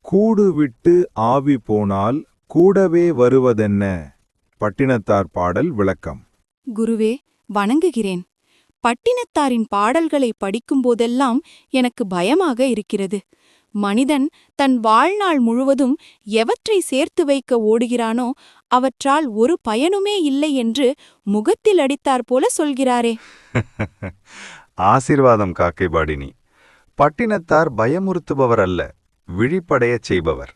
கூடு விட்டு ஆவி போனால் கூடவே வருவதென்ன? பட்டினத்தார் பாடல் விளக்கம். குருவே, வணங்குகிறேன். பட்டினத்தாரின் பாடல்களை படிக்கும்போதெல்லாம் எனக்கு பயமாக இருக்கிறது. மனிதன் தன் வாழ்நாள் முழுவதும் எவற்றை சேர்த்து வைக்க ஓடுகிறானோ அவற்றால் ஒரு பயனுமே இல்லை என்று முகத்தில் அடித்தாற்போல சொல்கிறாரே. ஆசீர்வாதம் காக்கைபாடினி. பட்டினத்தார் பயமுறுத்துபவர் அல்ல, விழிப்படையச் செய்பவர்.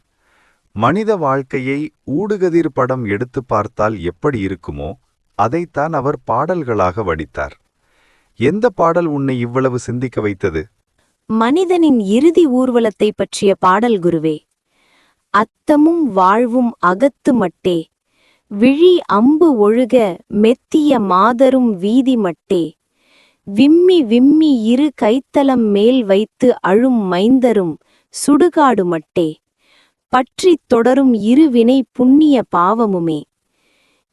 மனித வாழ்க்கையை ஊடுகதிர் படம் எடுத்து பார்த்தால் எப்படி இருக்குமோ அதைத்தான் அவர் பாடல்களாக வடித்தார். எந்த பாடல் உன்னை இவ்வளவு சிந்திக்க வைத்தது? மனிதனின் இறுதி ஊர்வலத்தை பற்றிய பாடல் குருவே. அத்தமும் வாழ்வும் அகத்து மட்டே, விழி அம்பு ஒழுக மெத்திய மாதரும் வீதி மட்டே, விம்மி விம்மி இரு கைத்தலம் மேல் வைத்து அழும் மைந்தரும் சுடுகாடு மட்டே, பற்றித் தொடரும் இருவினை புண்ணிய பாவமுமே.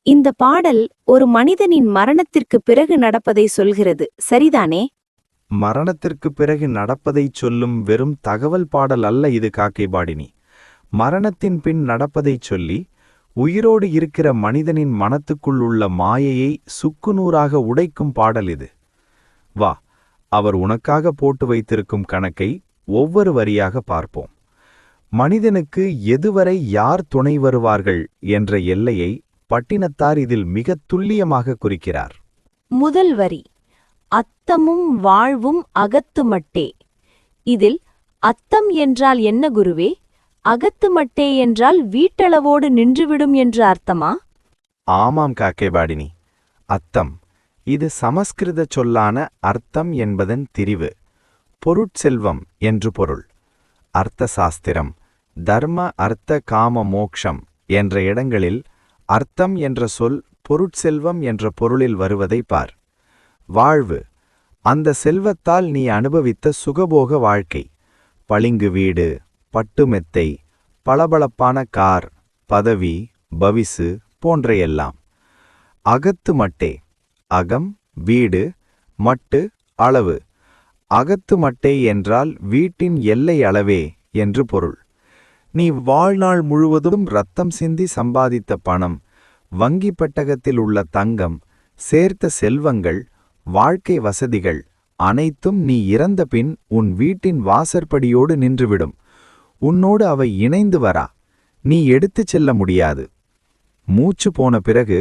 இந்த பாடல் ஒரு மனிதனின் மரணத்திற்கு பிறகு நடப்பதை சொல்கிறது, சரிதானே? மரணத்திற்கு பிறகு நடப்பதைச் சொல்லும் வெறும் தகவல் பாடல் அல்ல இது காக்கைபாடினி. மரணத்தின் பின் நடப்பதைச் சொல்லி உயிரோடு இருக்கிற மனிதனின் மனத்துக்குள் உள்ள மாயையை சுக்குநூறாக உடைக்கும் பாடல் இது. வா, அவர் உனக்காக போட்டு வைத்திருக்கும் கணக்கை ஒவ்வொரு வரியாக பார்ப்போம். மனிதனுக்கு எதுவரை யார் துணை வருவார்கள் என்ற எல்லையை பட்டினத்தார் இதில் மிகத் துல்லியமாக குறிக்கிறார். முதல் வரி, அத்தமும் வாழ்வும் அகத்து மட்டே. இதில் அத்தம் என்றால் என்ன குருவே? அகத்து மட்டே என்றால் வீட்டளவோடு நின்றுவிடும் என்று அர்த்தமா? ஆமாம் காக்கைபாடினி, அத்தம் இது சமஸ்கிருத சொல்லான அர்த்தம் என்பதன் திரிவு. பொருட்செல்வம் என்று பொருள். அர்த்த சாஸ்திரம், தர்ம அர்த்த காம மோக்ஷம் என்ற இடங்களில் அர்த்தம் என்ற சொல் பொருட்செல்வம் என்ற பொருளில் வருவதை பார். வாழ்வு, அந்த செல்வத்தால் நீ அனுபவித்த சுகபோக வாழ்க்கை. பளிங்கு வீடு, பட்டுமெத்தை, பளபளப்பான கார், பதவி, பவிசு போன்றையெல்லாம். அகத்து மட்டே, அகம் வீடு, மட்டு அளவு. அகத்து மட்டே என்றால் வீட்டின் எல்லை அளவே என்று பொருள். நீ வாழ்நாள் முழுவதும் இரத்தம் சிந்தி சம்பாதித்த பணம், வங்கி பெட்டகத்தில் உள்ள தங்கம், சேர்த்த செல்வங்கள், வாழ்க்கை வசதிகள் அனைத்தும் நீ இறந்த பின் உன் வீட்டின் வாசற்படியோடு நின்றுவிடும். உன்னோடு அவை இணைந்து வரா, நீ எடுத்துச் செல்ல முடியாது. மூச்சு போன பிறகு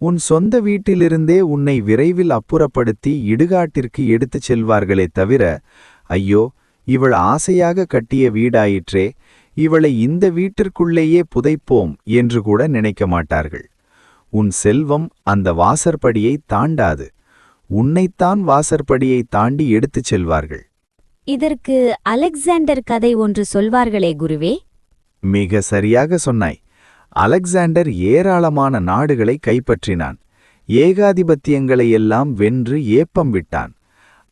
உன் சொந்த வீட்டிலிருந்தே உன்னை விரைவில் அப்புறப்படுத்தி இடுகாட்டிற்கு எடுத்துச் செல்வார்களே தவிர, ஐயோ இவள் ஆசையாக கட்டிய வீடாயிற்றே, இவளை இந்த வீட்டிற்குள்ளேயே புதைப்போம் என்று கூட நினைக்க மாட்டார்கள். உன் செல்வம் அந்த வாசற்படியை தாண்டாது, உன்னைத்தான் வாசற்படியை தாண்டி எடுத்துச் செல்வார்கள். இதற்கு அலெக்சாண்டர் கதை ஒன்று சொல்வார்களே குருவே? மிக சரியாக சொன்னாய். அலெக்சாண்டர் ஏராளமான நாடுகளை கைப்பற்றினான். ஏகாதிபத்தியங்களை எல்லாம் வென்று ஏப்பம் விட்டான்.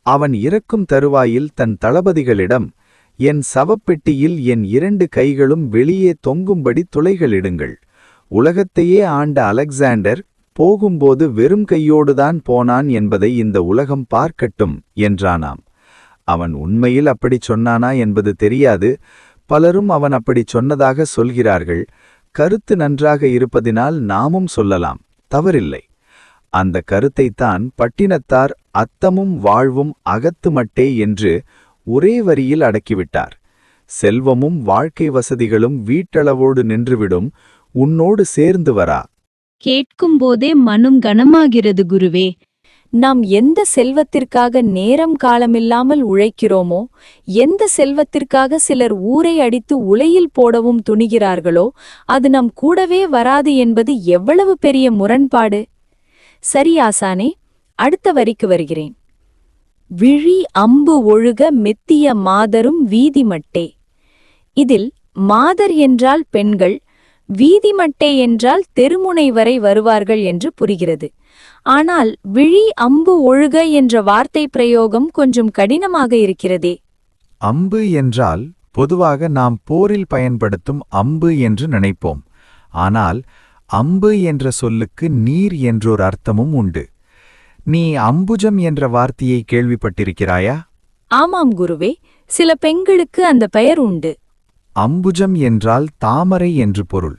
அவன் இறக்கும் தருவாயில் தன் தளபதிகளிடம், என் சவப்பெட்டியில் என் 2 கைகளும் வெளியே தொங்கும்படி துளைகளிடுங்கள். உலகத்தையே ஆண்ட அலெக்சாண்டர் போகும்போது வெறும் கையோடுதான் போனான் என்பதை இந்த உலகம் பார்க்கட்டும் என்றானாம். அவன் உண்மையில் அப்படிச் சொன்னானா என்பது தெரியாது. பலரும் அவன் அப்படிச் சொன்னதாக சொல்கிறார்கள். கருத்து நன்றாக இருப்பதினால் நாமும் சொல்லலாம், தவறில்லை. அந்த கருத்தைத்தான் பட்டினத்தார் அத்தமும் வாழ்வும் அகத்து மட்டே என்று ஒரே வரியில் அடக்கிவிட்டார். செல்வமும் வாழ்க்கை வசதிகளும் வீட்டளவோடு நின்றுவிடும், உன்னோடு சேர்ந்து வரா. கேட்கும்போதே மனம் கனமாகிறது குருவே. நாம் எந்த செல்வத்திற்காக நேரம் காலமில்லாமல் உழைக்கிறோமோ, எந்த செல்வத்திற்காக சிலர் ஊரை அடித்து உலையில் போடவும் துணிகிறார்களோ, அது நம் கூடவே வராது என்பது எவ்வளவு பெரிய முரண்பாடு! சரி ஆசானே, அடுத்த வரிக்கு வருகிறேன். விழி அம்பு ஒழுக மெத்திய மாதரும் வீதி மட்டே. இதில் மாதர் என்றால் பெண்கள், வீதிமட்டே என்றால் தெருமுனை வரை வருவார்கள் என்று புரிகிறது. ஆனால் விழி அம்பு ஒழுக என்ற வார்த்தை பிரயோகம் கொஞ்சம் கடினமாக இருக்கிறதே. அம்பு என்றால் பொதுவாக நாம் போரில் பயன்படுத்தும் அம்பு என்று நினைப்போம். ஆனால் அம்பு என்ற சொல்லுக்கு நீர் என்றொரு அர்த்தமும் உண்டு. நீ அம்புஜம் என்ற வார்த்தையை கேள்விப்பட்டிருக்கிறாயா? ஆமாம் குருவே, சில பெண்களுக்கு அந்த பெயர் உண்டு. அம்புஜம் என்றால் தாமரை என்று பொருள்.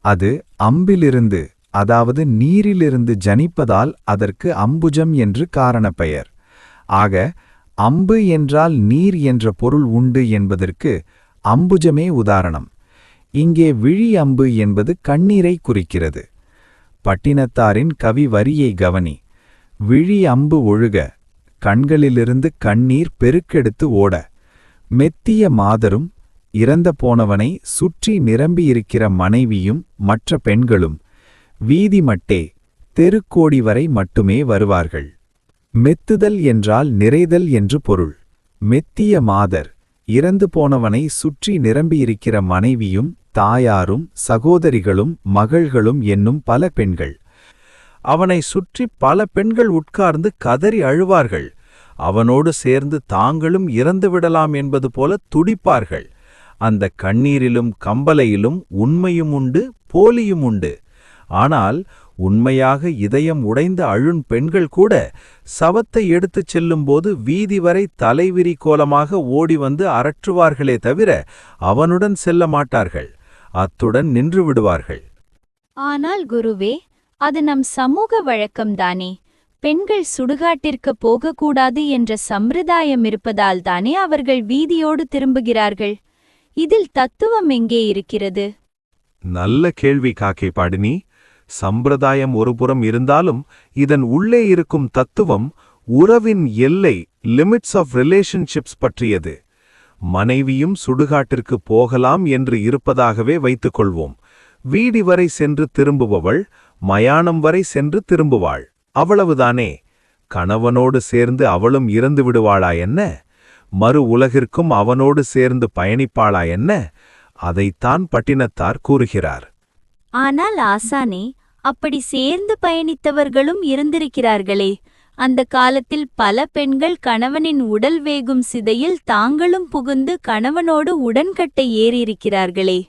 அது அம்பிலிருந்து, அதாவது நீரிலிருந்து ஜனிப்பதால் அதற்கு அம்புஜம் என்று காரணப்பெயர். ஆக அம்பு என்றால் நீர் என்ற பொருள் உண்டு என்பதற்கு அம்புஜமே உதாரணம். இங்கே விழி அம்பு என்பது கண்ணீரை குறிக்கிறது. பட்டினத்தாரின் கவி வரியை கவனி. விழி அம்பு ஒழுக, கண்களிலிருந்து கண்ணீர் பெருக்கெடுத்து ஓட, மெத்திய மாதரும் இறந்த போனவனை சுற்றி நிரம்பியிருக்கிற மனைவியும் மற்ற பெண்களும் வீதி மட்டே தெருக்கோடி வரை மட்டுமே வருவார்கள். மெத்துதல் என்றால் நிறைதல் என்று பொருள். மெத்திய மாதர் இறந்து போனவனை சுற்றி நிரம்பியிருக்கிற மனைவியும் தாயாரும் சகோதரிகளும் மகள்களும் என்னும் பல பெண்கள். அவனை சுற்றி பல பெண்கள் உட்கார்ந்து கதறி அழுவார்கள். அவனோடு சேர்ந்து தாங்களும் இறந்துவிடலாம் என்பது போல துடிப்பார்கள். அந்த கண்ணீரிலும் கம்பலையிலும் உண்மையும் உண்டு, போலியும் உண்டு. ஆனால் உண்மையாக இதயம் உடைந்த அழும் பெண்கள் கூட சவத்தை எடுத்துச் செல்லும்போது வீதி வரை தலைவிரி கோலமாக ஓடி வந்து அரற்றுவார்களே தவிர அவனுடன் செல்ல மாட்டார்கள். அத்துடன் நின்று விடுவார்கள். ஆனால் குருவே, அது நம் சமூக வழக்கம்தானே. பெண்கள் சுடுகாட்டிற்கு போகக்கூடாது என்ற சம்பிரதாயம் இருப்பதால் தானே அவர்கள் வீதியோடு திரும்புகிறார்கள். இதில் தத்துவம் எங்கே இருக்கிறது? நல்ல கேள்வி காக்கை பாடினி. சம்பிரதாயம் ஒருபுறம் இருந்தாலும் இதன் உள்ளே இருக்கும் தத்துவம் உறவின் எல்லை, லிமிட்ஸ் ஆஃப் ரிலேஷன்ஷிப்ஸ் பற்றியது. மனைவியும் சுடுகாட்டிற்கு போகலாம் என்று இருப்பதாகவே வைத்துக்கொள்வோம். வீதி வரை சென்று திரும்புபவள் மயானம் வரை சென்று திரும்புவாள், அவ்வளவுதானே. கணவனோடு சேர்ந்து அவளும் இறந்து விடுவாளா என்ன? மறு உலகிற்கும் அவனோடு சேர்ந்து பயணிப்பாளா என்ன? அதைத்தான் பட்டினத்தார் கூறுகிறார். ஆனால் ஆசானே, அப்படி சேர்ந்து பயணித்தவர்களும் இருந்திருக்கிறார்களே. அந்த காலத்தில் பல பெண்கள் கணவனின் உடல் வேகும் சிதையில் தாங்களும் புகுந்து கணவனோடு உடன்கட்டை ஏறியிருக்கிறார்களே.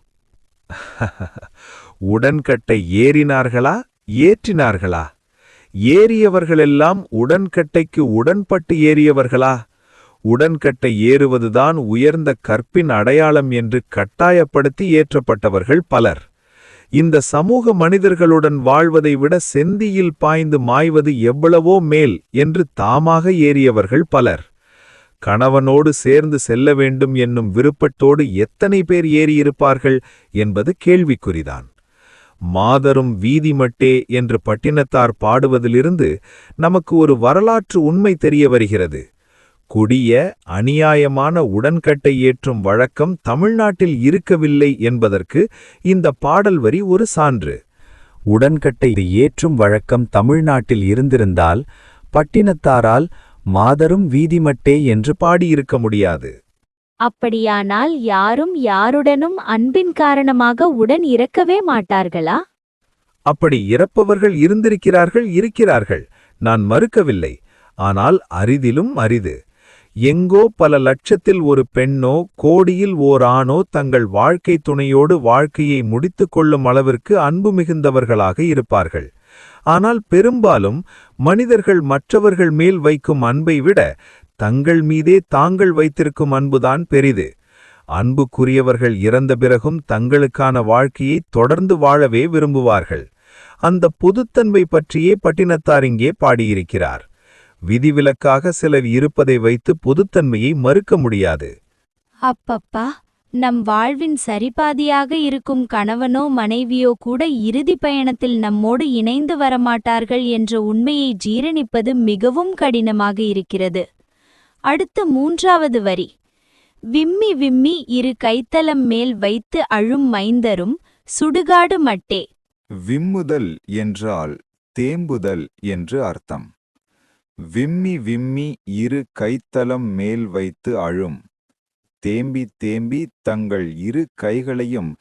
உடன்கட்டை ஏறினார்களா, ஏற்றினார்களா? ஏறியவர்களெல்லாம் உடன்கட்டைக்கு உடன்பட்டு ஏறியவர்களா? உடன்கட்டை ஏறுவதுதான் உயர்ந்த கற்பின் அடையாளம் என்று கட்டாயப்படுத்தி ஏற்றப்பட்டவர்கள் பலர். இந்த சமூக மனிதர்களுடன் வாழ்வதை விட செந்தியில் பாய்ந்து மாய்வது எவ்வளவோ மேல் என்று தாமாக ஏறியவர்கள் பலர். கணவனோடு சேர்ந்து செல்ல வேண்டும் என்னும் விருப்பத்தோடு எத்தனை பேர் ஏறியிருப்பார்கள் என்பது கேள்விக்குறிதான். மாதரும் வீதி மட்டே என்று பட்டினத்தார் பாடுவதிலிருந்து நமக்கு ஒரு வரலாற்று உண்மை தெரிய வருகிறது. கொடிய அநியாயமான உடன்கட்டை ஏற்றும் வழக்கம் தமிழ்நாட்டில் இருக்கவில்லை என்பதற்கு இந்த பாடல் வரி ஒரு சான்று. உடன்கட்டை ஏற்றும் வழக்கம் தமிழ்நாட்டில் இருந்திருந்தால் பட்டினத்தாரால் மாதரும் வீதிமட்டே என்று பாடியிருக்க முடியாது. அப்படியானால் யாரும் யாருடனும் அன்பின் காரணமாக உடன் இறக்கவே மாட்டார்களா? அப்படி இறப்பவர்கள் இருக்கிறார்கள், நான் மறுக்கவில்லை. ஆனால் அரிதிலும் அரிது. எங்கோ பல லட்சத்தில் ஒரு பெண்ணோ கோடியில் ஓர் ஆணோ தங்கள் வாழ்க்கை துணையோடு வாழ்க்கையை முடித்துக் கொள்ளும் அளவிற்கு அன்பு மிகுந்தவர்களாக இருப்பார்கள். ஆனால் பெரும்பாலும் மனிதர்கள் மற்றவர்கள் மேல் வைக்கும் அன்பை விட தங்கள் மீதே தாங்கள் வைத்திருக்கும் அன்புதான் பெரிது. அன்புக்குரியவர்கள் இறந்த பிறகும் தங்களுக்கான வாழ்க்கையை தொடர்ந்து வாழவே விரும்புவார்கள். அந்த பொதுத்தன்மை பற்றியே பட்டினத்தார் இங்கே பாடியிருக்கிறார். விதிவிலக்காக சிலர் இருப்பதை வைத்து பொதுத்தன்மையை மறுக்க முடியாது. அப்பப்பா, நம் வாழ்வின் சரிபாதியாக இருக்கும் கணவனோ மனைவியோ கூட இறுதி பயணத்தில் நம்மோடு இணைந்து வரமாட்டார்கள் என்ற உண்மையை ஜீரணிப்பது மிகவும் கடினமாக இருக்கிறது. அடுத்த 3வது வரி. விம்மி விம்மி இரு கைத்தலம் மேல் வைத்து அழும் மைந்தரும் சுடுகாடு மட்டே. விம்முதல் என்றால் தேம்புதல் என்று அர்த்தம். விம்மி விம்மி இரு கைத்தலம் மேல் வைத்து அழும். தேம்பி தேம்பி தங்கள் இரு கைகளையும்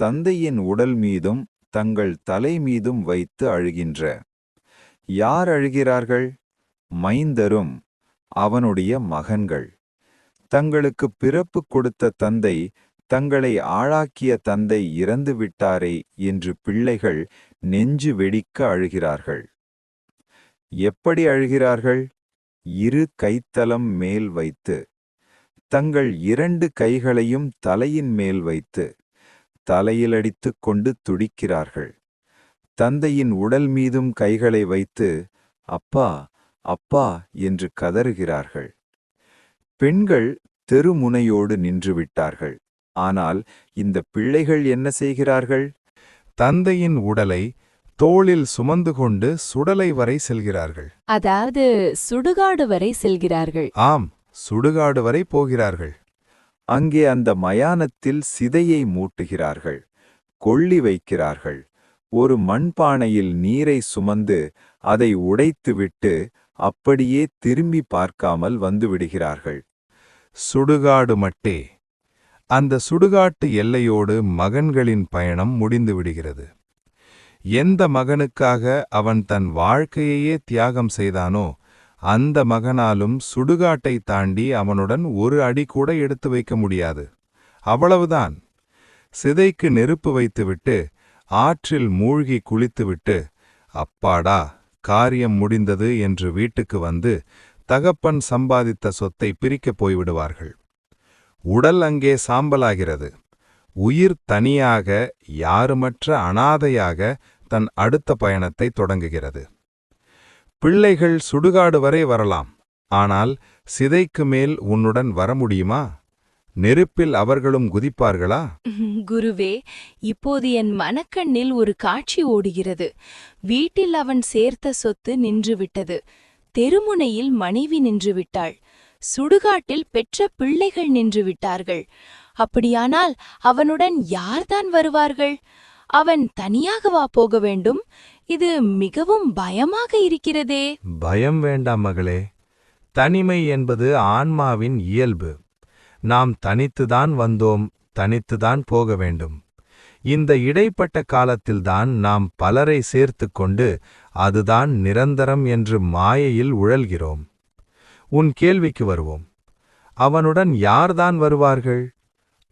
தந்தையின் உடல் மீதும் தங்கள் தலை மீதும் வைத்து அழுகின்ற. யார் அழுகிறார்கள்? மைந்தரும் அவனுடைய மகன்கள். தங்களுக்கு பிறப்பு கொடுத்த தந்தை, தங்களை ஆளாக்கிய தந்தை இறந்து விட்டாரே என்று பிள்ளைகள் நெஞ்சு வெடிக்க அழுகிறார்கள். எப்படி அழுகிறார்கள்? இரு கைத்தலம் மேல் வைத்து. தங்கள் 2 கைகளையும் தலையின் மேல் வைத்து தலையில் அடித்துக் கொண்டு துடிக்கிறார்கள். தந்தையின் உடல் மீதும் கைகளை வைத்து அப்பா அப்பா என்று கதறுகிறார்கள். பெண்கள் தெருமுனையோடு நின்றுவிட்டார்கள். ஆனால் இந்த பிள்ளைகள் என்ன செய்கிறார்கள்? தந்தையின் உடலை தோளில் சுமந்து கொண்டு சுடலை வரை செல்கிறார்கள். அதாவது சுடுகாடு வரை செல்கிறார்கள். ஆம், சுடுகாடு வரை போகிறார்கள். அங்கே அந்த மயானத்தில் சிதையை மூட்டுகிறார்கள், கொள்ளி வைக்கிறார்கள். ஒரு மண்பானையில் நீரை சுமந்து அதை உடைத்துவிட்டு அப்படியே திரும்பி பார்க்காமல் வந்துவிடுகிறார்கள். சுடுகாடு மட்டே. அந்த சுடுகாட்டு எல்லையோடு மகன்களின் பயணம் முடிந்து விடுகிறது. எந்த மகனுக்காக அவன் தன் வாழ்க்கையையே தியாகம் செய்தானோ அந்த மகனாலும் சுடுகாட்டை தாண்டி அவனுடன் ஒரு அடி கூட எடுத்து வைக்க முடியாது. அவ்வளவுதான். சிதைக்கு நெருப்பு வைத்துவிட்டு ஆற்றில் மூழ்கி குளித்துவிட்டு அப்பாடா காரியம் முடிந்தது என்று வீட்டுக்கு வந்து தகப்பன் சம்பாதித்த சொத்தை பிரிக்கப் போய்விடுவார்கள். உடல் அங்கே சாம்பலாகிறது. உயிர் தனியாக யாருமற்ற அனாதையாக தன் அடுத்த பயணத்தை தொடங்குகிறது. பிள்ளைகள் சுடுகாடு வரை வரலாம், ஆனால் சிதைக்கு மேல் உன்னுடன் வர முடியுமா? நெருப்பில் அவர்களும் குதிப்பார்களா? குருவே, இப்போது என் மனக்கண்ணில் ஒரு காட்சி ஓடுகிறது. வீட்டில் அவன் சேர்த்த சொத்து நின்றுவிட்டது. தெருமுனையில் மனைவி நின்றுவிட்டாள். சுடுகாட்டில் பெற்ற பிள்ளைகள் நின்றுவிட்டார்கள். அப்படியானால் அவனுடன் யார்தான் வருவார்கள்? அவன் தனியாகவா போக வேண்டும்? இது மிகவும் பயமாக இருக்கிறதே. பயம் வேண்டாம் மகளே. தனிமை என்பது ஆன்மாவின் இயல்பு. நாம் தனித்துதான் வந்தோம், தனித்துதான் போக வேண்டும். இந்த இடைப்பட்ட காலத்தில்தான் நாம் பலரை சேர்த்துக் கொண்டு அதுதான் நிரந்தரம் என்று மாயையில் உழல்கிறோம். உன் கேள்விக்கு வருவோம். அவனுடன் யார்தான் வருவார்கள்?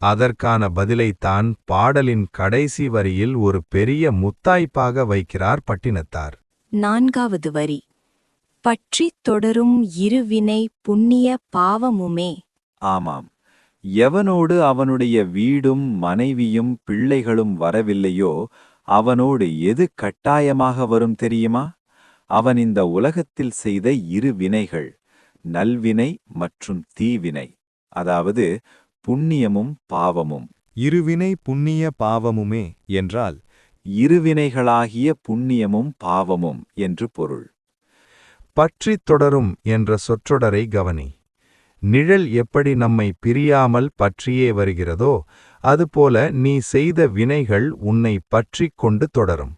அதற்கான பதிலைத்தான் பாடலின் கடைசி வரியில் ஒரு பெரிய முத்தாய்ப்பாக வைக்கிறார் பட்டினத்தார். 4வது வரி. பற்றித் தொடரும் இருவினை புண்ணிய பாவமுமே. ஆமாம், எவனோடு அவனுடைய வீடும் மனைவியும் பிள்ளைகளும் வரவில்லையோ அவனோடு எது கட்டாயமாக வரும் தெரியுமா? அவன் இந்த உலகத்தில் செய்த 2 வினைகள், நல்வினை மற்றும் தீவினை, அதாவது புண்ணியமும் பாவமும். இருவினை புண்ணிய பாவமுமே என்றால் இருவினைகளாகிய புண்ணியமும் பாவமும் என்று பொருள். பற்றித் தொடரும் என்ற சொற்றொடரை கவனி. நிழல் எப்படி நம்மை பிரியாமல் பற்றியே வருகிறதோ அதுபோல நீ செய்த வினைகள் உன்னை பற்றிக் கொண்டு தொடரும்.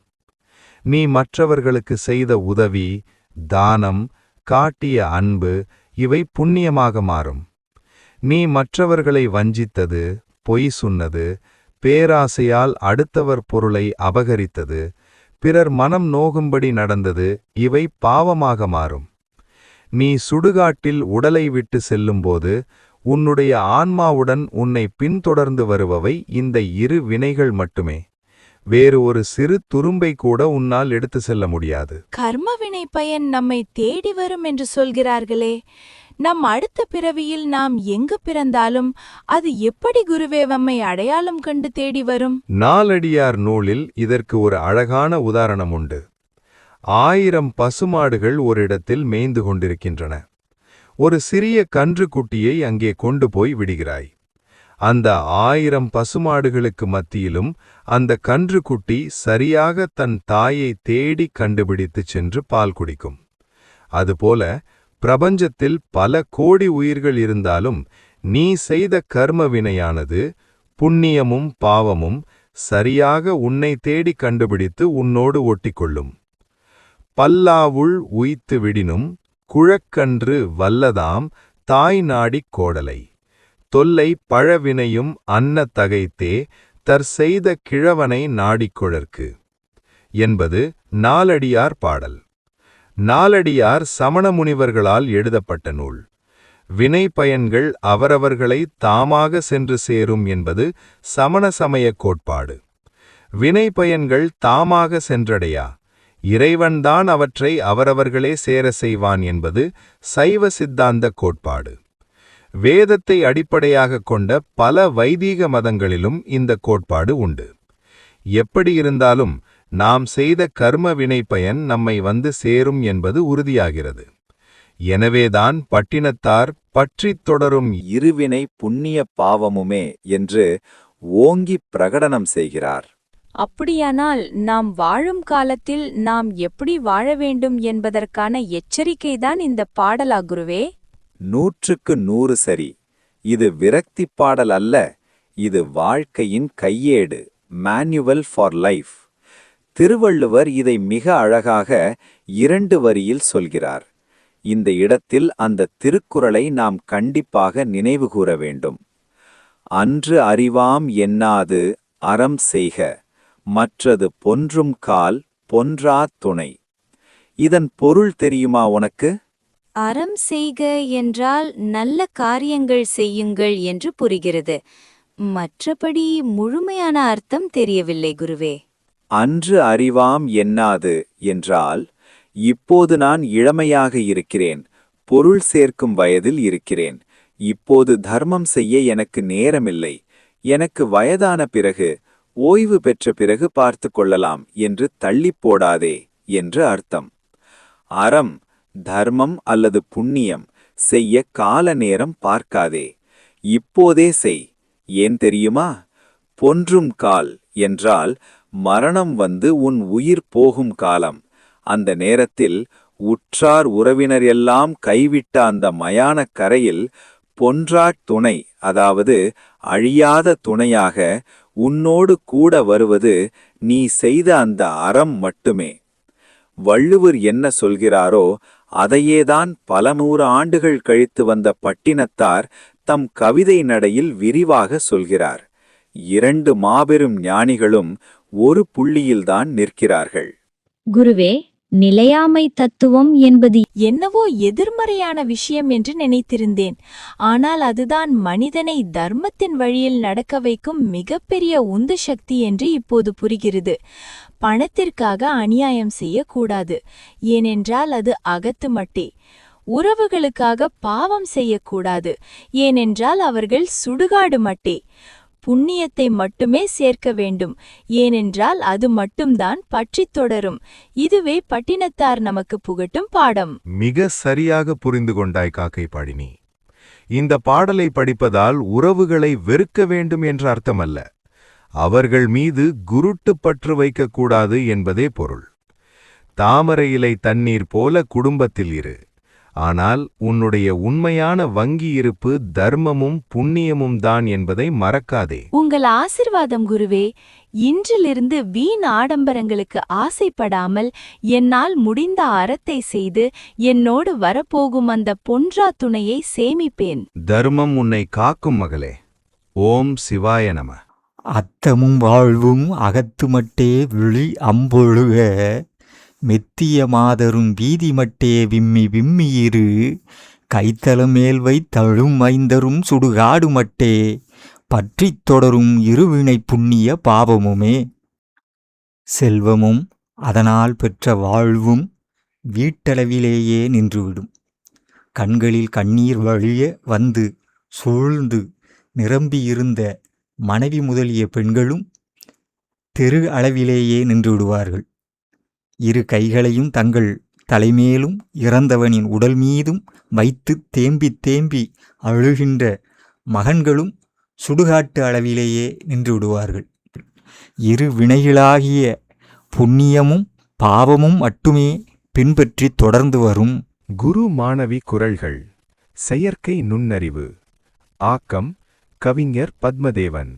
நீ மற்றவர்களுக்கு செய்த உதவி, தானம், காட்டிய அன்பு இவை புண்ணியமாக மாறும். நீ மற்றவர்களை வஞ்சித்தது, பொய் சொன்னது, பேராசையால் அடுத்தவர் பொருளை அபகரித்தது, பிறர் மனம் நோகும்படி நடந்தது இவை பாவமாக மாறும். நீ சுடுகாட்டில் உடலை விட்டு செல்லும்போது உன்னுடைய ஆன்மாவுடன் உன்னை பின்தொடர்ந்து வருபவை இந்த 2 வினைகள் மட்டுமே. வேறு ஒரு சிறு துரும்பை கூட உன்னால் எடுத்து செல்ல முடியாது. கர்மவினை பயன் நம்மை தேடி வரும் என்று சொல்கிறார்களே, நம் அடுத்த பிறவியில் நாம் எங்கு பிறந்தாலும் அது எப்படி குருவே நம்மை அடையாளம் கண்டு தேடி வரும்? நாலடியார் நூலில் இதற்கு ஒரு அழகான உதாரணம் உண்டு. 1000 பசுமாடுகள் ஓரிடத்தில் மேய்ந்து கொண்டிருக்கின்றன. ஒரு சிறிய கன்றுக்குட்டியை அங்கே கொண்டு போய் விடுகிறாய். அந்த 1000 பசுமாடுகளுக்கு மத்தியிலும் அந்த கன்றுக்குட்டி சரியாக தன் தாயை தேடி கண்டுபிடித்துச் சென்று பால் குடிக்கும். அதுபோல பிரபஞ்சத்தில் பல கோடி உயிர்கள் இருந்தாலும் நீ செய்த கர்ம வினையானது புண்ணியமும் பாவமும் சரியாக உன்னை தேடி கண்டுபிடித்து உன்னோடு ஒட்டிக்கொள்ளும். பல்லாவுள் உய்த்து விடினும் குழக்கன்று வல்லதாம் தாய் நாடிக் கோடலை தொல்லை பழவினையும் அன்ன தகைத்தே தற்செய்த கிழவனை நாடிக்கொழற்கு என்பது நாலடியார் பாடல். நாலடியார் சமண முனிவர்களால் எழுதப்பட்ட நூல். வினை பயன்கள் அவரவர்களை தாமாக சென்று சேரும் என்பது சமண சமய கோட்பாடு. வினை பயன்கள் தாமாக சென்றடையா, இறைவன்தான் அவற்றை அவரவர்களே சேர செய்வான் என்பது சைவ சித்தாந்த கோட்பாடு. வேதத்தை அடிப்படையாகக் கொண்ட பல வைதீக மதங்களிலும் இந்த கோட்பாடு உண்டு. எப்படி இருந்தாலும் நாம் செய்த கர்ம வினை பயன் நம்மை வந்து சேரும் என்பது உறுதியாகிறது. எனவேதான் பட்டினத்தார் பற்றித் தொடரும் இருவினை புண்ணிய பாவமுமே என்று ஓங்கிப் பிரகடனம் செய்கிறார். அப்படியானால் நாம் வாழும் காலத்தில் நாம் எப்படி வாழ வேண்டும் என்பதற்கான எச்சரிக்கைதான் இந்த பாடலா குருவே? 100க்கு 100 சரி. இது விரக்தி பாடல் அல்ல, இது வாழ்க்கையின் கையேடு, மேனுவல் ஃபார் லைஃப். திருவள்ளுவர் இதை மிக அழகாக 2 வரியில் சொல்கிறார். இந்த இடத்தில் அந்த திருக்குறளை நாம் கண்டிப்பாக நினைவுகூர வேண்டும். அன்று அறிவாம் என்னாது அறம் செய்க, மற்றது பொன்றும் கால் பொன்றா துணை. இதன் பொருள் தெரியுமா உனக்கு? அறம் செய்க என்றால் நல்ல காரியங்கள் செய்யுங்கள் என்று புரிகிறது. மற்றபடி முழுமையான அர்த்தம் தெரியவில்லை குருவே. அன்று அறிவாம் என்னாது என்றால், இப்போது நான் இளமையாக இருக்கிறேன், பொருள் சேர்க்கும் வயதில் இருக்கிறேன், இப்போது தர்மம் செய்ய எனக்கு நேரமில்லை, எனக்கு வயதான பிறகு ஓய்வு பெற்ற பிறகு பார்த்து கொள்ளலாம் என்று தள்ளிப் போடாதே என்று அர்த்தம். அறம், தர்மம் அல்லது புண்ணியம் செய்ய கால நேரம் பார்க்காதே, இப்போதே செய். ஏன் தெரியுமா? பொன்றும் கால் என்றால் மரணம் வந்து உன் உயிர் போகும் காலம். அந்த நேரத்தில் உற்றார் உறவினர் எல்லாம் கைவிட்ட அந்த மயானக் கரையில் பொன்றாட் துணை, அதாவது அழியாத துணையாக உன்னோடு கூட வருவது நீ செய்த அந்த அறம் மட்டுமே. வள்ளுவர் என்ன சொல்கிறாரோ அதையேதான் பல 100 ஆண்டுகள் கழித்து வந்த பட்டினத்தார் தம் கவிதை நடையில் விரிவாக சொல்கிறார். 2 மாபெரும் ஞானிகளும் ஒரு புள்ளியில்தான் நிற்கிறார்கள். குருவே, நிலையாமை தத்துவம் என்பது என்னவோ எதிர்மறையான விஷயம் என்று நினைத்திருந்தேன். ஆனால் அதுதான் மனிதனை தர்மத்தின் வழியில் நடக்க வைக்கும் மிகப்பெரிய உந்து சக்தி என்று இப்போது புரிகிறது. பணத்திற்காக அநியாயம் செய்யக்கூடாது, ஏனென்றால் அது அகத்து மட்டே. உறவுகளுக்காக பாவம் செய்யக்கூடாது, ஏனென்றால் அவர்கள் சுடுகாடு மட்டே. புண்ணியத்தை மட்டுமே சேர்க்க வேண்டும், ஏனென்றால் அது மட்டும்தான் பற்றித் தொடரும். இதுவே பட்டினத்தார் நமக்கு புகட்டும் பாடம். மிக சரியாக புரிந்து கொண்டாய் காக்கை பாடினி. இந்த பாடலை படிப்பதால் உறவுகளை வெறுக்க வேண்டும் என்ற அர்த்தமல்ல, அவர்கள் மீது குருட்டு பற்று வைக்கக்கூடாது என்பதே பொருள். தாமரை இலை தண்ணீர் போல குடும்பத்தில் இரு, ஆனால் உன்னுடைய உண்மையான வங்கி இருப்பு தர்மமும் புண்ணியமும் தான் என்பதை மறக்காதே. உங்கள் ஆசிர்வாதம் குருவே. இன்றிலிருந்து வீண் ஆடம்பரங்களுக்கு ஆசைப்படாமல் என்னால் முடிந்த அறத்தை செய்து என்னோடு வரப்போகும் அந்த பொன்றா துணையை சேமிப்பேன். தர்மம் உன்னை காக்கும் மகளே. ஓம் சிவாய நம. அத்தமும் வாழ்வும் அகத்துமட்டே விழி அம்பொழுக, மெத்திய மாதரும் வீதி மட்டே விம்மி விம்மியிரு, கைத்தலம் மேல் வைத்தழும் ஐந்தரும் சுடுகாடு மட்டே, பற்றித் தொடரும் இருவினை புண்ணிய பாவமுமே. செல்வமும் அதனால் பெற்ற வாழ்வும் வீட்டளவிலேயே நின்றுவிடும். கண்களில் கண்ணீர் வழிய வந்து சூழ்ந்து நிரம்பியிருந்த மனைவி முதலிய பெண்களும் தெரு அளவிலேயே நின்று விடுவார்கள். 2 கைகளையும் தங்கள் தலைமேலும் இறந்தவனின் உடல் மீதும் வைத்து தேம்பி தேம்பி அழுகின்ற மகன்களும் சுடுகாட்டு அளவிலேயே நின்று விடுவார்கள். 2 வினைகளாகிய புண்ணியமும் பாவமும் மட்டுமே பின்பற்றி தொடர்ந்து வரும். குரு மாணவி குரல்கள். செயற்கை நுண்ணறிவு. ஆக்கம் கவிஞர் பத்மதேவன்.